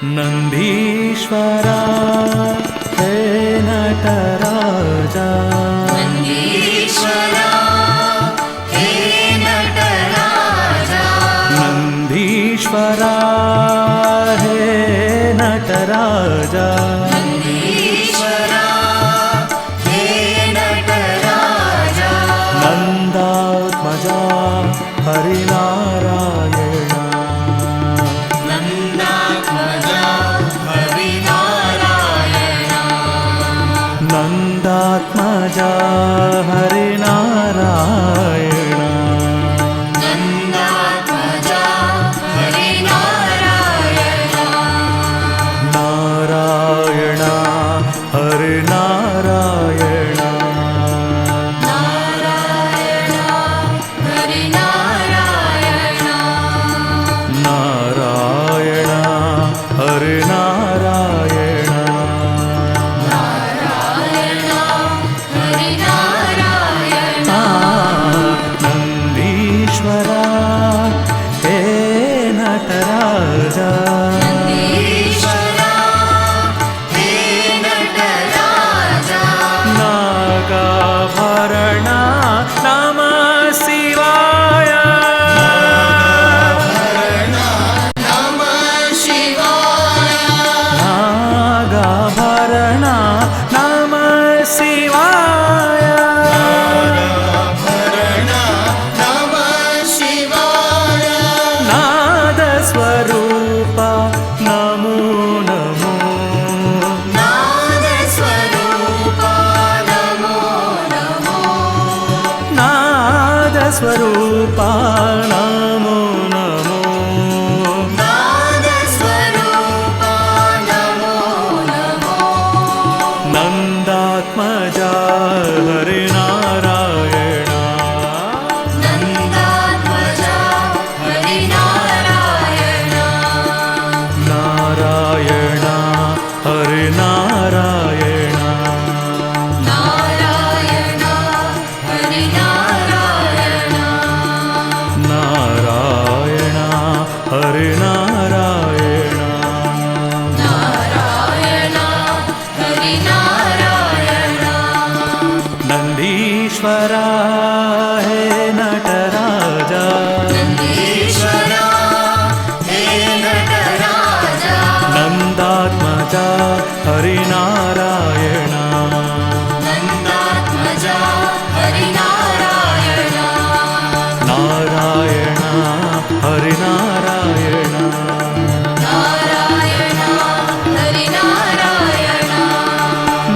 ನಂದೀಶ್ವರ ಹೇ ನಟರಾಜ ನಂದೀಶ್ವರ ಹೇ ನಟರಾಜ ನಂದೀಶ್ವರ ಹೇ ನಟರಾಜ ನಂದೀಶ್ವರ ಹೇ ನಟರಾಜ ನಂದಾತ್ಮಜ ಹರಿನಾರಾಯಣ ನಂದಾತ್ಮಜ ಹರಿನಾರಾಯಣ ನಂದಾತ್ಮಜ ಹರಿನಾರಾಯಣ ನಂದಾತ್ಮಜ ಹರಿನಾರಾಯಣ ನಾರಾಯಣ ಹರಿನಾರಾಯಣ ನಾರಾಯಣ ಹರಿನಾರಾಯಣ ನಾರಾಯಣ ಹರಿನಾರಾಯಣ ನಾರಾಯಣ ಹರಿನಾರಾಯಣ ನಂದೀಶ್ವರ ಹೇ ನಟರಾಜ ನಂದೀಶ್ವರ ಹೇ ನಟರಾಜ ನಾಗಾಭರಣ ನಮಃ ಶಿವಾಯ ನಮಃ ಶಿವಾಯ ನಾಗಾಭರಣ ನಮಃ ಶಿವಾಯ ನಮಃ ಶಿವಾಯ ನಾದ ಸ್ವರೂಪ ನಮೋ ನಮೋ ನಾದ ಸ್ವರೂಪ ನಮೋ ನಮೋ ನಾದ ಸ್ವರೂಪ ನಮೋ ನಮೋ ನಾದ ಸ್ವರೂಪ ನಮೋ ನಮೋ ನಂದಾತ್ಮಜ ಹರಿನಾರಾಯಣ ನಂದಾತ್ಮಜ ಹರಿನಾರಾಯಣ ನಾರಾಯಣ ಹರಿನಾರಾಯಣ ನಾರಾಯಣ ಹರಿನಾರಾಯಣ ನಾರಾಯಣ ಹರಿನಾರಾಯಣ ನಾರಾಯಣ ಹರಿನಾರಾಯಣ ನಂದೀಶ್ವರ ಹೇ ನಟರಾಜ ನಂದೀಶ್ವರ ಹೇ ನಟರಾಜ ನಂದಾತ್ಮಜ ಹರಿನಾರಾಯಣ ನಂದಾತ್ಮಜ ಹರಿನಾರಾಯಣ ನಾರಾಯಣ ಹರಿನಾರಾಯಣ ನಾರಾಯಣ ಹರಿನಾರಾಯಣ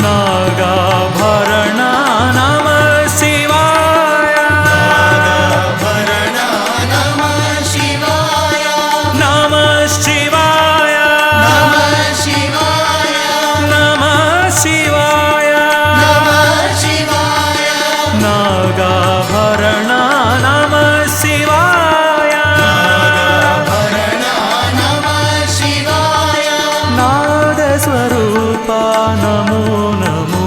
ನಾಗಾಭರಣ ನಮಃ ಶಿವಾಯ ಭರಣ ನಮಃ ಶಿವಾಯ ನಮಃ ಶಿವಾಯ ನಮಃ ಶಿವಾಯ ನಮಃ ಶಿವಾಯ ನಮಃ ಶಿವಾಯ ನಾಗಾಭರಣ ನಮಃ ಶಿವಾಯ ಭರಣ ನಮಃ ಶಿವಾಯ ನಾದ ಸ್ವರೂಪ ನಮೋ ನಮೋ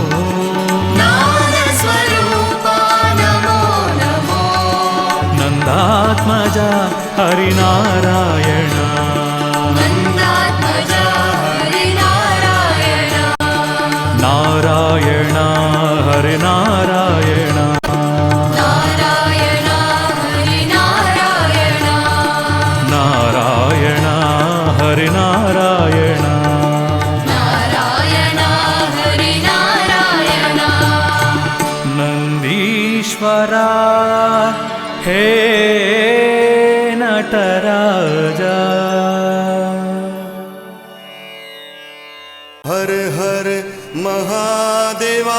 ನಾದ ಸ್ವರೂಪ ನಮೋ ನಮೋ ನಂದಾತ್ಮಜ ಹರಿನಾರಾಯಣ ನಂದಾತ್ಮಜ ಹರಿನಾರಾಯಣ ನಾರಾಯಣ ಹರಿನಾರಾಯಣ ನಾರಾಯಣ ಹರಿನಾರಾಯಣ ನಾರಾಯಣ ಹರಿನಾರಾಯಣ ನಾರಾಯಣ ಹರಿನಾರಾಯಣ ನಂದೀಶ್ವರ ಹೇ ನಟರಾಜ हर हर महादेवा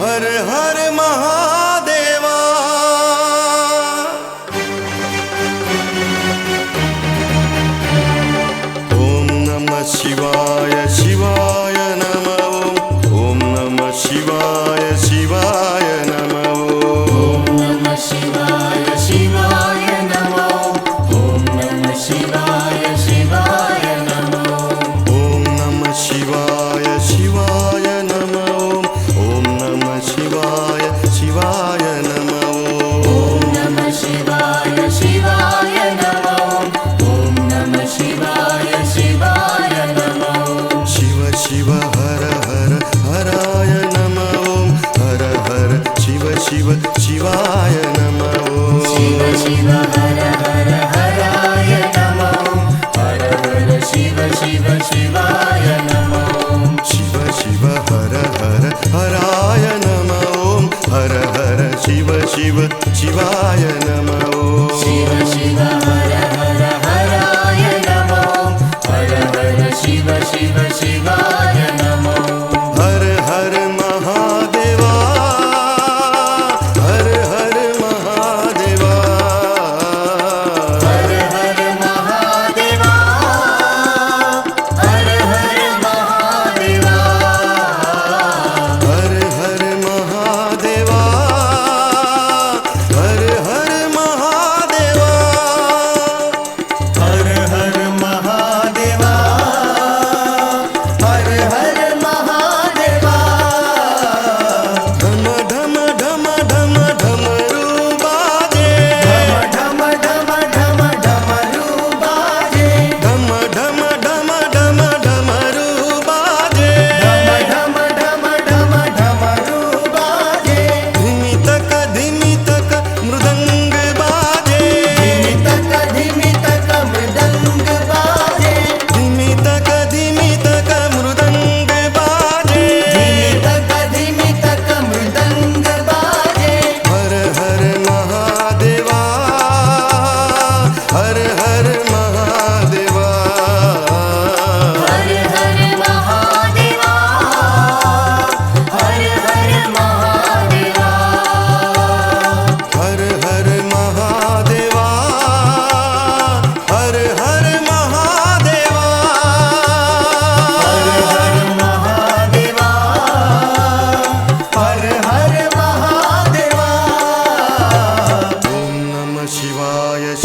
हर हर महादेवा ओम नमः शिवाय शिवाय नमः ओम नमः शिवाय शिवाय नमः ಓಂ ನಮಃ ಶಿವಾಯ ಶಿವಾಯ ನಮೋ ಓಂ ನಮಃ ಶಿವಾಯ ಶಿವಾಯ ನಮೋ ओम नमः शिवाय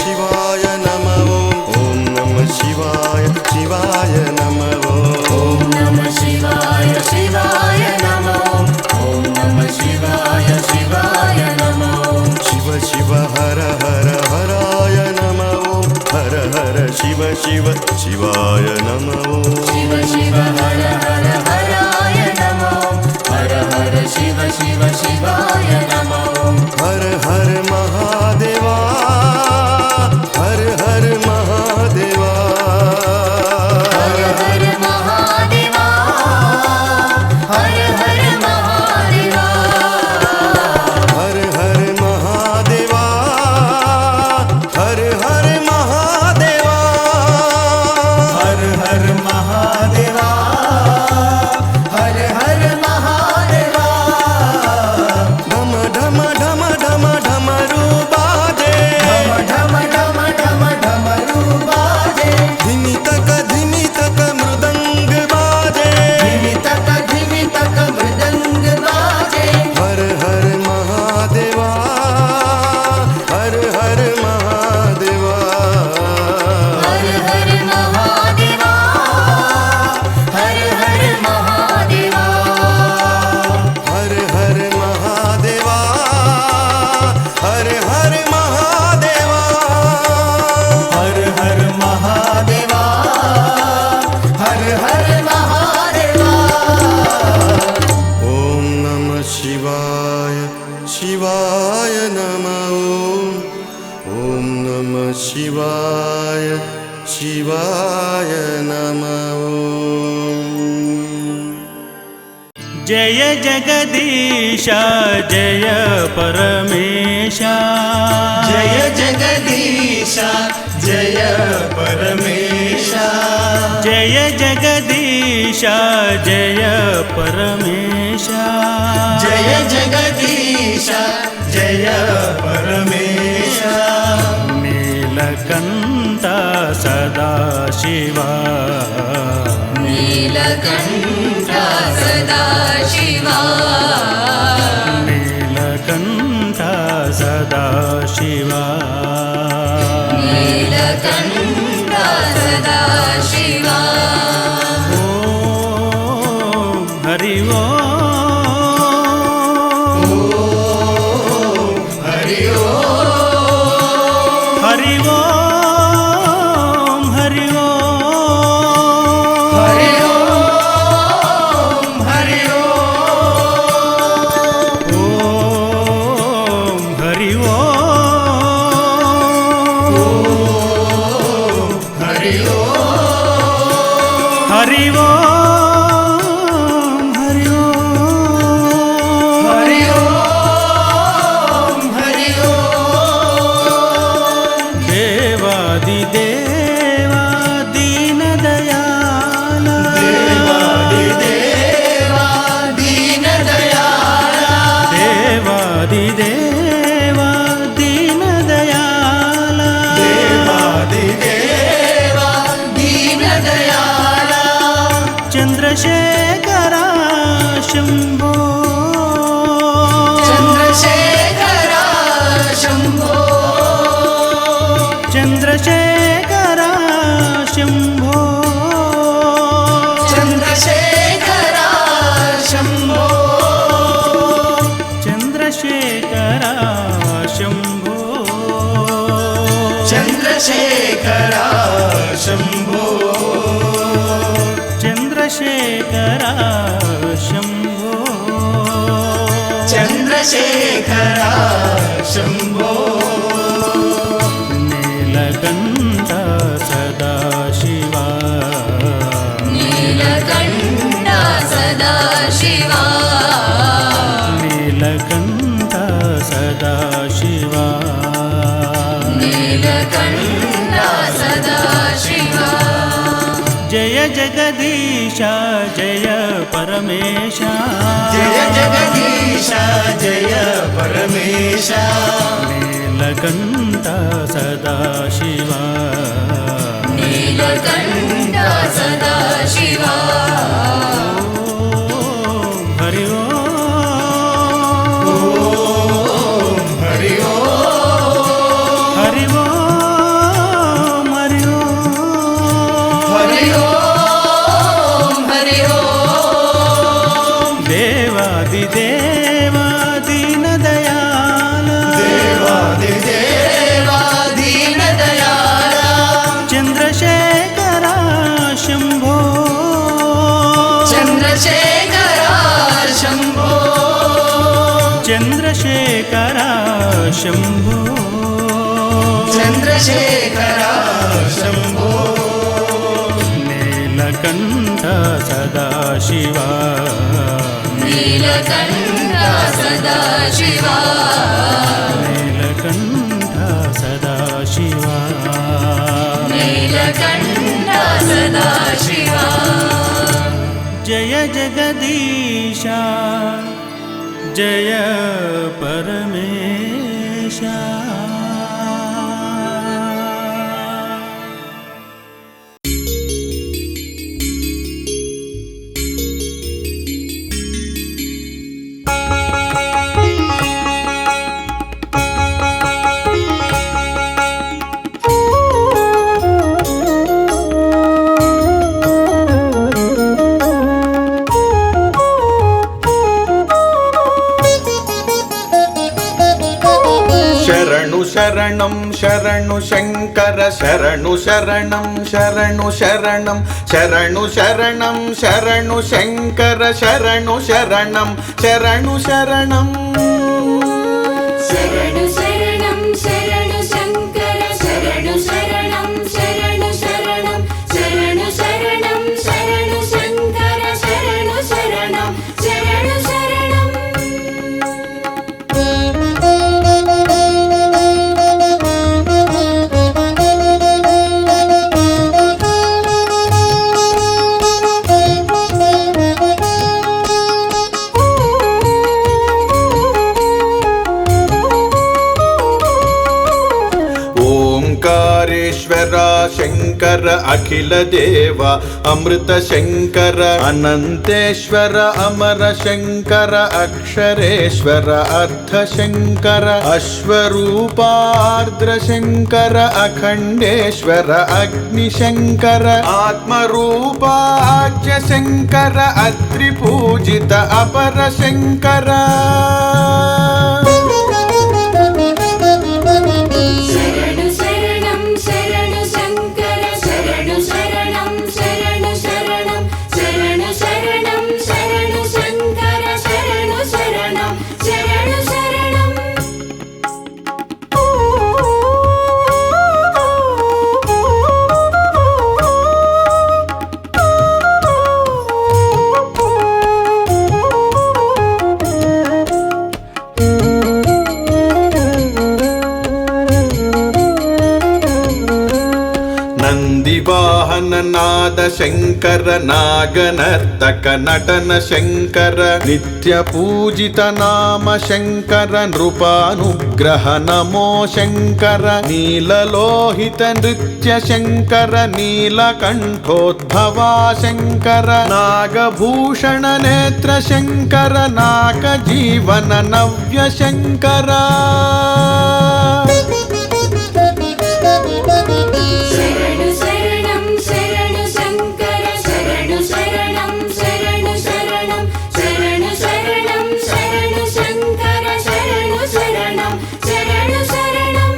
शिवाय नमः ॐ नमः शिवाय शिवाय नमः ॐ नमः शिवाय शिवाय नमो ॐ नमः शिवाय शिवाय नमो शिव शिव हर हर हराय नमः हर हर शिव शिव शिवाय नमः शिव शिव हर हर हराय नमो हर हर शिव शिव शिवाय नमो हर हर महादेवा हर हर महादेवा हर हर महादेवा हर हर महादेवा हर हर महादेवा हर हर महादेवा हर हर महादेवा हर हर महादेवा ढम ढम ढम ढम ढमरू बाजे ढम ढम ढम ढमरू बाजे धिमी तक मृदंग बाजे धिमी तक मृदंग बाजे हर हर महादेवा हर हर महादेवा हर हर महादेवा हर हर महादेवा हर हर महादेवा हर हर महादेवा हर हर महादेवा हर हर महादेवा ॐ नमः शिवाय शिवाय नमः ॐ नमः शिवाय शिवाय नमः जय जगदीश जय परमेश जय जगदीश जय परमेश जय जगदीश जय परमेश जय जगदीश जय परमेश नीलकण्ठ सदाशिवा नीलकण्ठ सदाशिवा नीलकण्ठ सदाशिवा नीलकण्ठ सदाशिवा ॐ हरि ओम् हरि ओम हरि ओम् हरि ओम् हरि ओम हरि ओम ॐ हरि ओम् हरि ओम हरि ओम् हरि ओम् हरि ओम हरि ओम देवादिदेवा दीनदयाल देवादिदेवा दीनदयाला देवादिदेवा दीनदयाल देवादिदेवा दीनदयाला चन्द्रशेखरा शम्भो चन्द्रशेखरा शम्भो चन्द्रशेखरा शम्भो चन्द्रशेखरा शम्भो चन्द्रशेखरा शम्भो चन्द्रशेखरा शम्भो चन्द्रशेखरा शम्भो चन्द्रशेखरा शम्भो नीलकण्ठ सदाशिवा नीलकण्ठ सदाशिवा नीलकण्ठ सदाशिवा नीलकण्ठ सदाशिवा जय जगदीश जय परमेश जय जगदीश जय परमेश नीलकण्ठ सदाशिवा नीलकण्ठ सदाशिवा हरि ओम् हरि ओम हरि ओम् चन्द्रशेखर शम्भो चन्द्रशेखर शम्भो नीलकण्ठ सदाशिवा नीलकण्ठ सदाशिवा नीलकण्ठ सदाशिवा नीलकण्ठ सदाशिवा जय जगदीशा जय परमेशा शरणं शरणु शङ्कर शरणु शरणं शरणु शरणं शरणु शरणं शरणु शङ्कर शरणु शरणं शरणु शरणं शरणु शरणं शरणु शङ्कर शरणु शरणं शरणु शरणं शरणु शरणं शरणु शङ्कर शरणु शरणं शरणु शरणं ओंकारेश्वरा शंकर अखिल देवा अमृत शंकर अनंतेश्वर अमर शंकर अक्षरेश्वर अर्थ शंकर अश्वरूपार्द्र शंकर अखंडेश्वर अग्नि शंकर आत्मरूपाज्य शंकर अत्रिपूजित अपर शंकर शरणु शरणं शरणु शङ्कर शरणु शरणं शरणु शरणं शरणु शरणं शरणु शङ्कर शरणु शरणं शरणु शरणं नंदिवाहन नाद शंकर नागनर्तक नटन शंकर नित्य पूजित नाम शंकर नृपानुग्रह नमो शंकर नीललोहित नृत्य शंकर नीलकंठोद्भवा शंकर नागभूषण नेत्र शंकर नागजीवन नव्य शंकर शरणु शरणं शरणु शङ्कर शरणु शरणं शरणु शरणं शरणु शरणं शरणु शङ्कर शरणु शरणं शरणु शरणं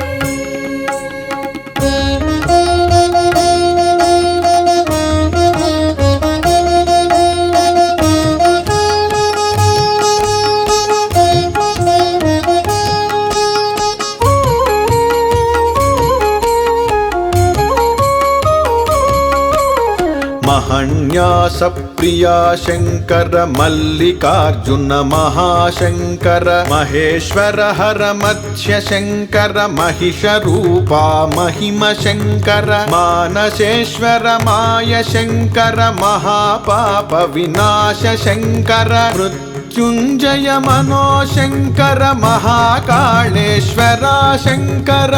महन्यास प्रिया शंकर मल्लिकार्जुन महाशंकर महेश्वर हर मत्स्य शंकर महिष रूपा महिम शंकर मानसेश्वर माय शंकर महापाप विनाश शंकर मृत्युंजय मनो शंकर महाकालेश्वर शंकर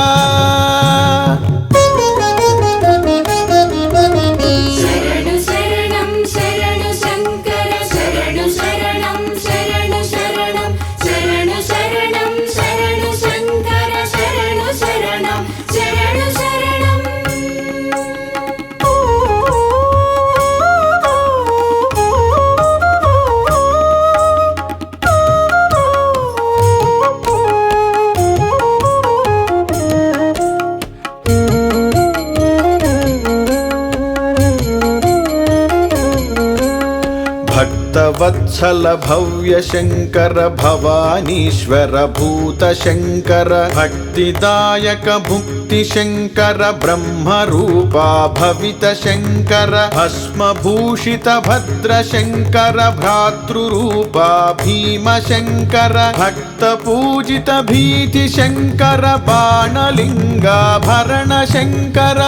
शरणु शरणं शरणु शङ्कर शरणु शरणं शरणु शरणं शरणु शरणं शरणु शङ्कर शरणु शरणं शरणु शरणं वत्सल भव्य शङ्कर भवानीश्वर भूत शङ्कर भक्तिदायक भुक्ति शङ्कर ब्रह्मरूपा भवित शङ्कर भस्मभूषित भद्र शङ्कर भ्रातृरूपा भीम शङ्कर भक्तपूजित भीति शङ्कर बाणलिङ्गाभरण शङ्कर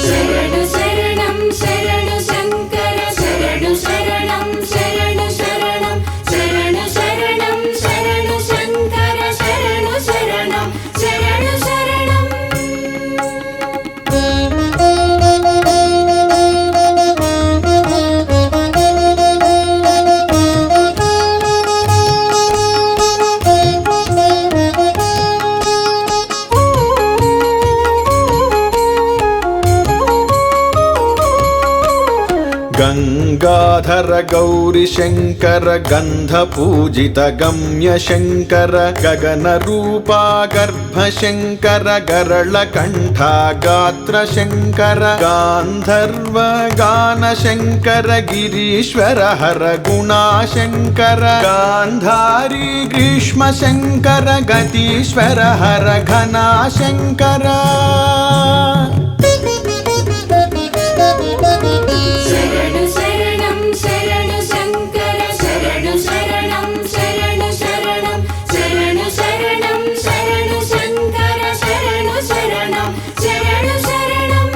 शरणु शरणं शरणु शङ्कर शरणु शरणं शरणु शरणं शरणु शरणं शरणु शङ्कर शरणु शरणं शरणु शरणम् गङ्गाधर गौरी शङ्कर गन्धपूजित गम्य शङ्कर गगनरूपा गर्भ शङ्कर गरळकण्ठा गात्र शङ्कर गान्धर्व गान शङ्कर गिरीश्वर हर गुणा शङ्कर गान्धारी ग्रीष्म शङ्कर गतीश्वर हर घना शङ्कर शरणु शरणं शरणु शङ्कर शरणु शरणं शरणु शरणं शरणु शरणं शरणु शङ्कर शरणु शरणं शरणु शरणम्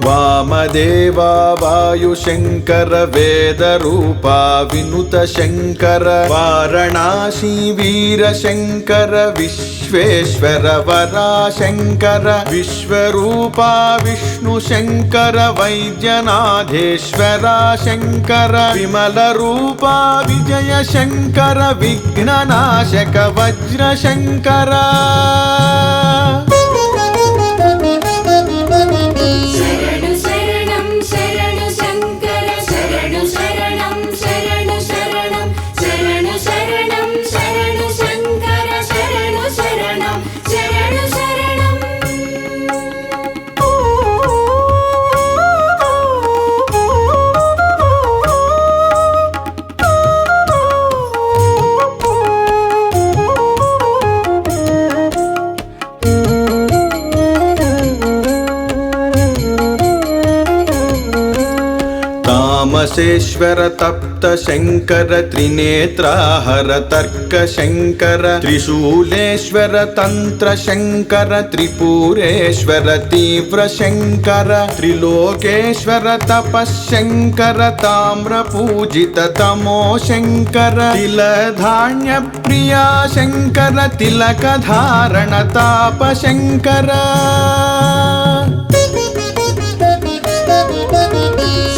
वामदेवा वायुशङ्कर वेदरूपा विनुत शङ्कर वारणासी वीरशङ्कर विश्वेश्वर वराशङ्कर विश्वरूपा विष्णुशङ्कर वैद्यनाथेश्वरा शङ्कर विमलरूपा विजयशङ्कर विघ्ननाशक वज्रशङ्कर शरणु शरणं शरणु शङ्कर शरणु शरणं शरणु शरणं शरणु शरणं शरणु शङ्कर शरणु शरणं शरणु शरणम् तामसेश्वर तप्त शङ्कर त्रिनेत्राहर तर्क शङ्कर त्रिशूलेश्वर तन्त्र शङ्कर त्रिपुरेश्वर तीव्र शङ्कर त्रिलोकेश्वर तपःशङ्कर ताम्रपूजित तमो शङ्कर तिलधान्य प्रिया शङ्कर तिलकधारण ताप शङ्कर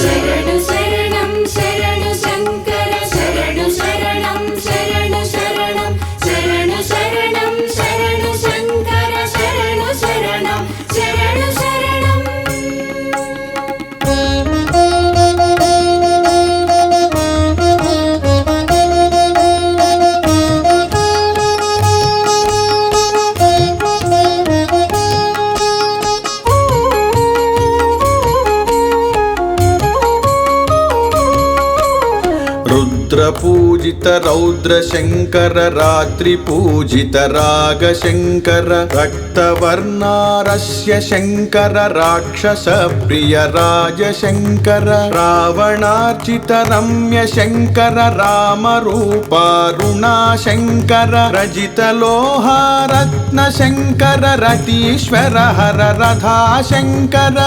शरणु शरणं शरणु शङ्कर शरणु शरणं शरणु शरणं शरणु शरणं शरणु शङ्कर शरणु शरणं शरणु शरणम् रुद्रपूजित रौद्र शङ्कर रात्रिपूजित राग शङ्कर रक्तवर्णारस्य शङ्कर राक्षस प्रिय राज शङ्कर रावणार्चित रम्य शङ्कर रामरूपा रुणा शङ्कर रजित लोहा रत्न शङ्कर रतीश्वर हर रथा शङ्कर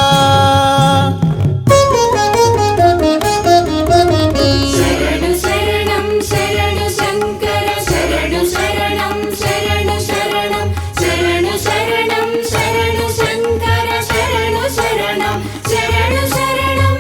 शरणु शरणं शरणु शङ्कर शरणु शरणं शरणु शरणं शरणु शरणं शरणु शङ्कर शरणु शरणं शरणु शरणम्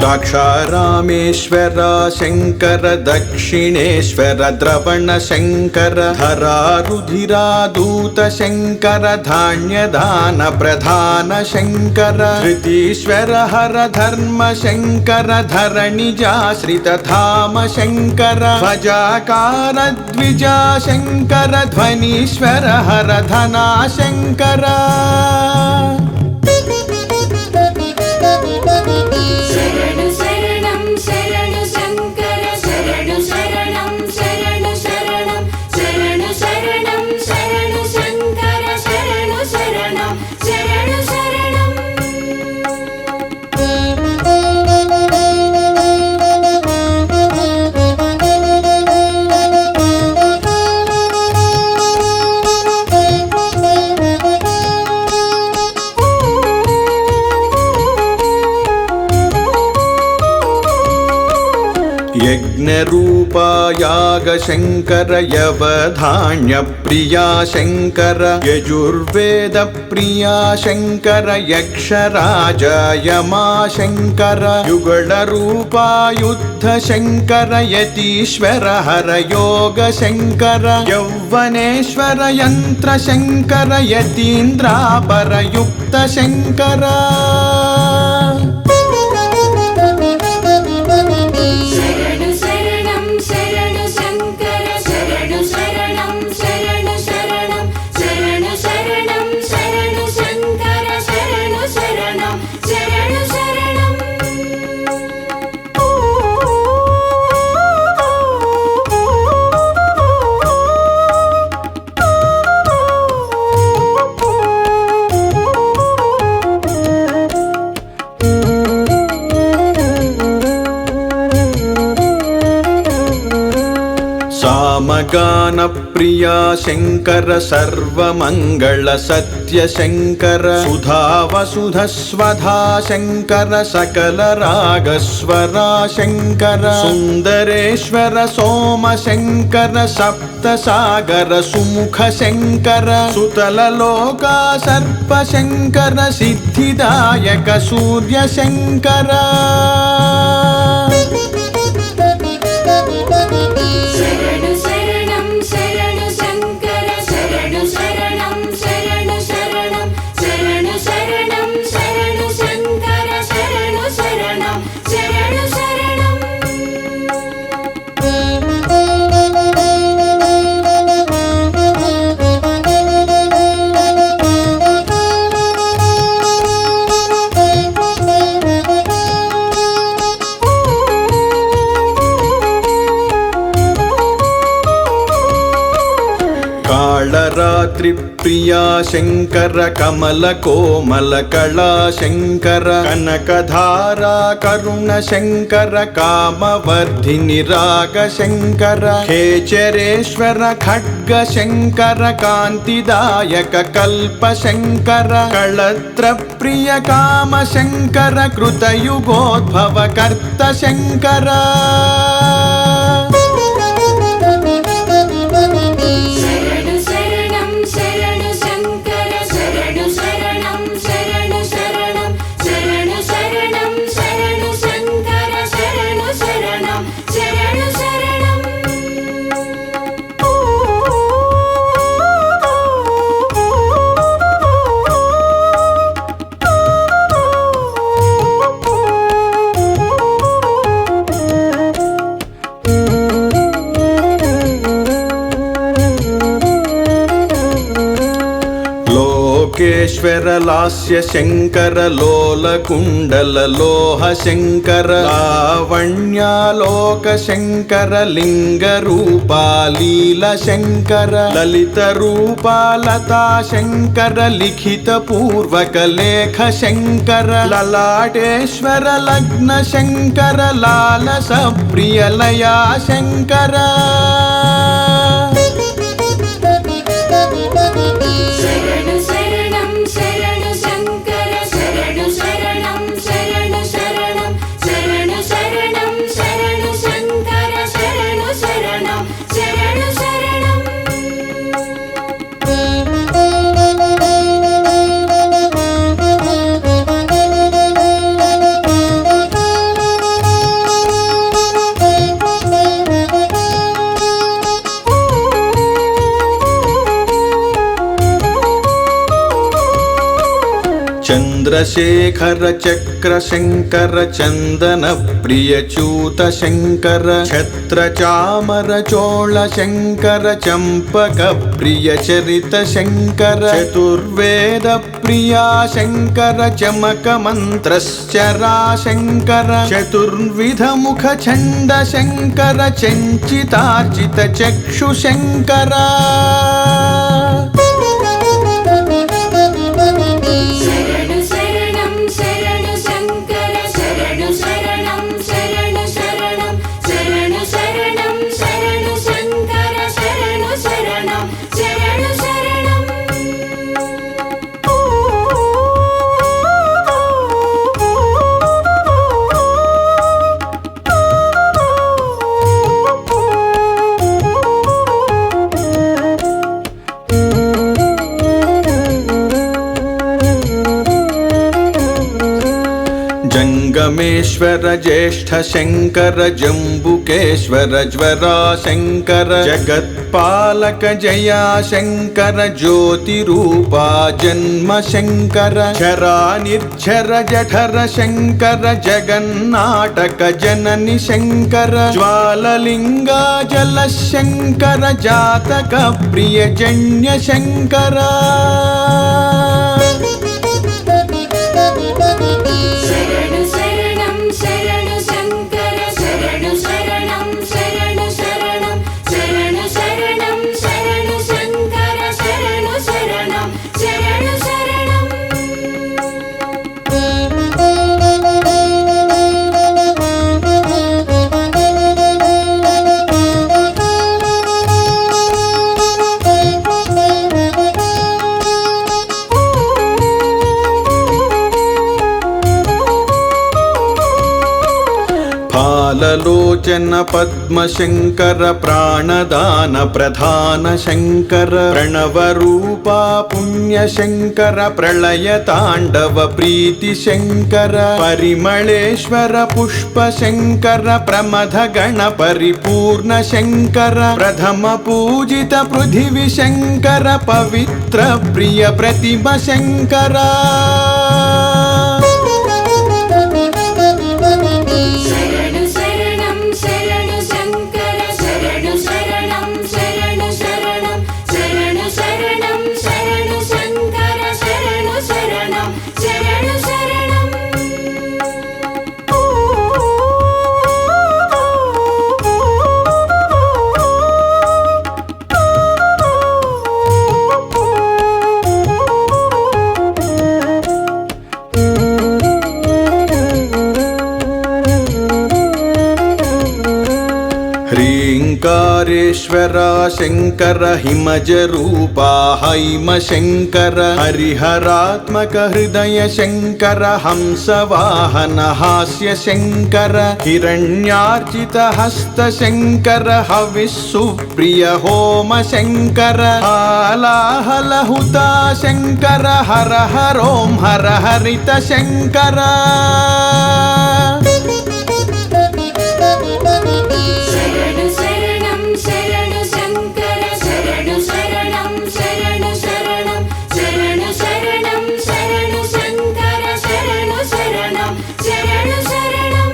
द्राक्षारामेश्वर शङ्कर दक्षिणेश्वर द्रवण शङ्कर धरारुधिरादूत शङ्कर धान्यदान प्रधान शङ्कर धृतीश्वर हर धर्म शङ्कर धरणिजाश्रित धाम शङ्कर भजाकार द्विजा शङ्कर ध्वनीश्वर हर धना शङ्कर शरणु शरणं शरणु शङ्कर शरणु शरणं शरणु शरणं शरणु शरणं शरणु शङ्कर शरणु शरणं शरणु शरणम् यज्ञरूपा यागशङ्कर यवधान्यप्रिया शङ्कर यजुर्वेदप्रिया शङ्कर यक्षराजयमा शङ्कर युगलरूपा युद्धशङ्कर यतीश्वर हर योगशङ्कर यौवनेश्वर यन्त्रशङ्कर यतीन्द्रापरयुक्त शङ्कर शरणु शरणं शरणु शङ्कर शरणु शरणं शरणु शरणं शरणु शरणं शरणु शङ्कर शरणु शरणं शरणु शरणम् सामगानप्रिया शङ्कर सर्वमङ्गल सत्य शङ्कर सुधा वसुधस्वधा शङ्कर सकल रागस्वरा शङ्कर सुन्दरेश्वर सोम शङ्कर सप्तसागर सुमुख शङ्कर सुतललोका सर्प शङ्कर सिद्धिदायक सूर्य शङ्कर शरणु शरणं शरणु शङ्कर शरणु शरणं शरणु शरणं शरणु शरणं शरणु शङ्कर शरणु शरणं शरणु शरणम् कालरात्रिप्रिया शङ्कर कमल कोमल कला शङ्कर कनकधारा करुण शङ्कर कामवर्धिनि राग शङ्कर खेचरेश्वर खड्ग शङ्कर कान्तिदायक कल्प शङ्कर कळत्रप्रिय काम शङ्कर कृतयुगोद्भव कर्त शङ्कर शरणु शरणं शरणु शङ्कर शरणु शरणं शरणु शरणं शरणु शरणं शरणु शङ्कर शरणु शरणं शरणु शरणम् लोकेश्वर लास्य शङ्कर लोलकुण्डल लोह शङ्कर लावण्यालोक शङ्कर लिङ्गरूपा लीला शङ्कर ललितरूपा लता शङ्कर लिखित पूर्वक लेख शङ्कर ललाटेश्वर लग्न शङ्कर लालस प्रिय लया शङ्कर शरणु शरणं शरणु शङ्कर शरणु शरणं शरणु शरणं शरणु शरणं शरणु शङ्कर शरणु शरणं शरणु शरणम् చంద్రశేఖర చక్రశంకర చందన ప్రియచ్యూత శంకర ఛత్ర చామర చోళ శంకర చంపక ప్రియ చరిత శంకర చతుర్వేద ప్రియా శంకర చమక మంత్రశ్చరా శంకర చతుర్విధ ముఖ ఛంద శంకర చంచితార్చిత చక్షు శంకర శరణు శరణం శరణు శంకర శరణు శరణం శరణు శరణం శరణు శరణం శరణు శంకర శరణు శరణం శరణు శరణం जंगमेश्वर ज्येष्ठ शंकर जंबुकेश्वर ज्वरा शंकर जगत्पालक जया शंकर ज्योतिरूपा जन्म शंकर क्षरा निर्झर जठर शंकर जगन्नाटक जननि शंकर ज्वाललिंगा जल शंकर जातक प्रिय जन्य शंकर శరణు శరణం శరణు శంకర శరణు శరణం శరణు శరణం శరణు శరణం శరణు శంకర శరణు శరణం శరణు శరణం फाललोचन पद्म शंकर प्राणदान प्रधान शंकर प्रणव रूपा पुण्य शंकर प्रलय तांडव प्रीति शंकर परिमलेश्वर पुष्प शंकर प्रमथ गण परिपूर्ण शंकर प्रथम पूजित पृथिवी शंकर पवित्र प्रिय प्रतिमा शंकर శరణు శరణం శరణు శంకర శరణు శరణం శరణు శరణం శరణు శరణం శరణు శంకర శరణు శరణం శరణు శరణం ह्रीङ्कारेश्वरा शंकर हिमज रूपा हैम शंकर हरिहरात्मक हृदय शंकर हंस वाहन हास्य शंकर हिरण्यार्चित हस्त शंकर हविस्सुप्रिय होम शंकर हालाहलहुता शंकर हर हरों हर हरित शंकर శరణు శరణం శరణు శంకర శరణు శరణం శరణు శరణం శరణు శరణం శరణు శంకర శరణు శరణం శరణు శరణం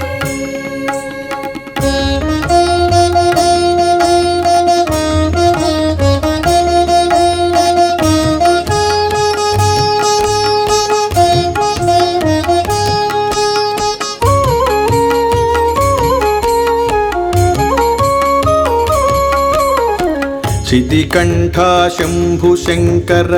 शितिकंठा शंभु शंकर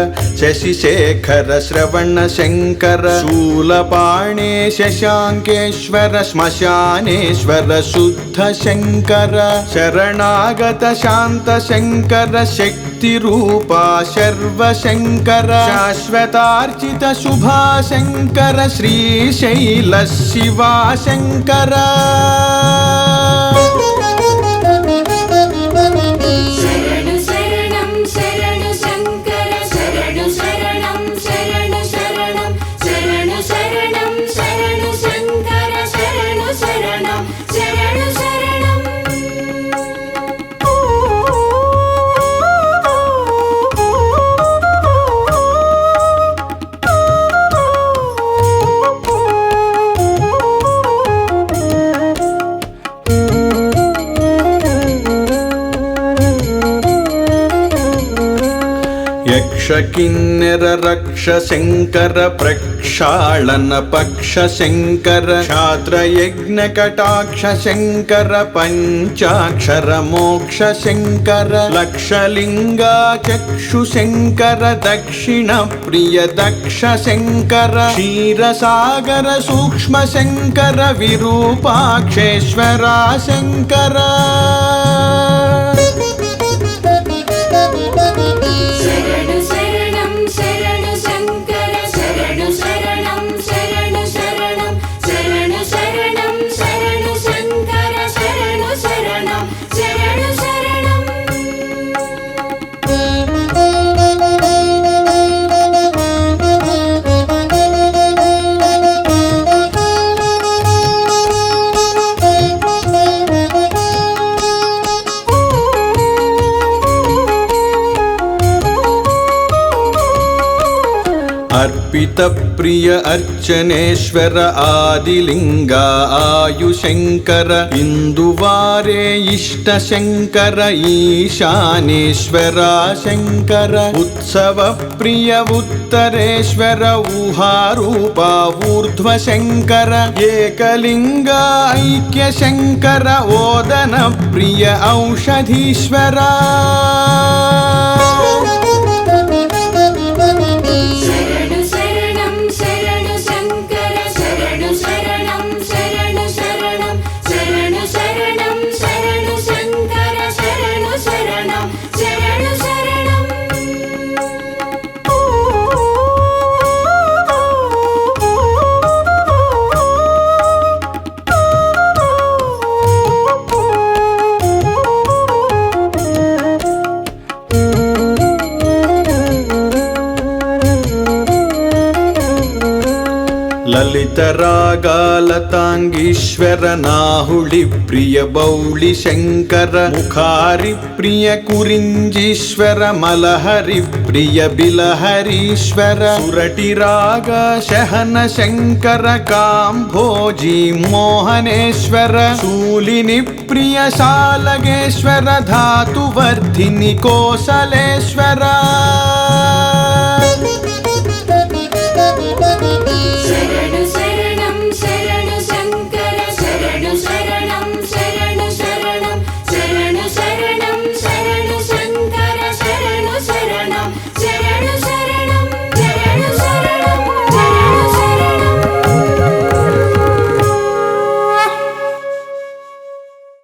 शशिशेखर श्रवण शंकर शूलपाणे शशांकेश्वर श्मशानेश्वर शुद्ध शंकर शरणागत शांत शंकर शक्ति रूपा शर्व शंकर शाश्वतार्चित शुभा शंकर श्रीशैल शिवा शंकर శరణు శరణం శరణు శంకర శరణు శరణం శరణు శరణం శరణు శరణం శరణు శంకర శరణు శరణం శరణు శరణం ಯಕ್ಷ ಕಿನ್ನೆರ ರಕ್ಷ ಶಂಕರ ಪ್ರಕ್ಷಾಳನ ಪಕ್ಷ ಶಂಕರ ಕ್ಷಾತ್ರ ಯಜ್ಞ ಕಟಾಕ್ಷ ಶಂಕರ ಪಂಚಾಕ್ಷರ ಮೋಕ್ಷ ಶಂಕರ ಲಕ್ಷಲಿಂಗ ಚಕ್ಷು ಶಂಕರ ದಕ್ಷಿಣ ಪ್ರಿಯ ದಕ್ಷ ಶಂಕರ ಕ್ಷೀರಸಾಗರ ಸೂಕ್ಷ್ಮ ಶಂಕರ ವಿರೂಪಾಕ್ಷೇಶ್ವರ ಶಂಕರ ಶರಣು ಶರಣಂ ಶರಣು ಶಂಕರ ಶರಣು ಶರಣಂ ಶರಣು ಶರಣಂ ಶರಣು ಶರಣಂ ಶರಣು ಶಂಕರ ಶರಣು ಶರಣಂ ಶರಣು ಶರಣಂ अर्पित प्रिय अर्चनेश्वर आदिलिंग आयुशंकर इंदुवारे इष्ट शंकर ईशानेश्वर शंकर उत्सव प्रिय उत्तरेश्वर ऊहारूपा ऊर्ध्व शंकर एकलिंग ऐक्य शंकर ओदन प्रिय औषधीश्वर ಶರಣು ಶರಣಂ ಶರಣು ಶಂಕರ ಶರಣು ಶರಣಂ ಶರಣು ಶರಣಂ ಶರಣು ಶರಣಂ ಶರಣು ಶಂಕರ ಶರಣು ಶರಣಂ ಶರಣು ಶರಣಂ ललित रागालतांगीश्वर नाहुळि प्रिय बौळि शंकर मुखारि प्रिय कुरिंजीश्वर मलहरि प्रिय बिलहरीश्वर सुरटि राग शहन शंकर काम्भोजी मोहनेश्वर शूलिनि प्रिय शालगेश्वर धातुवर्धिनि कोसलेश्वर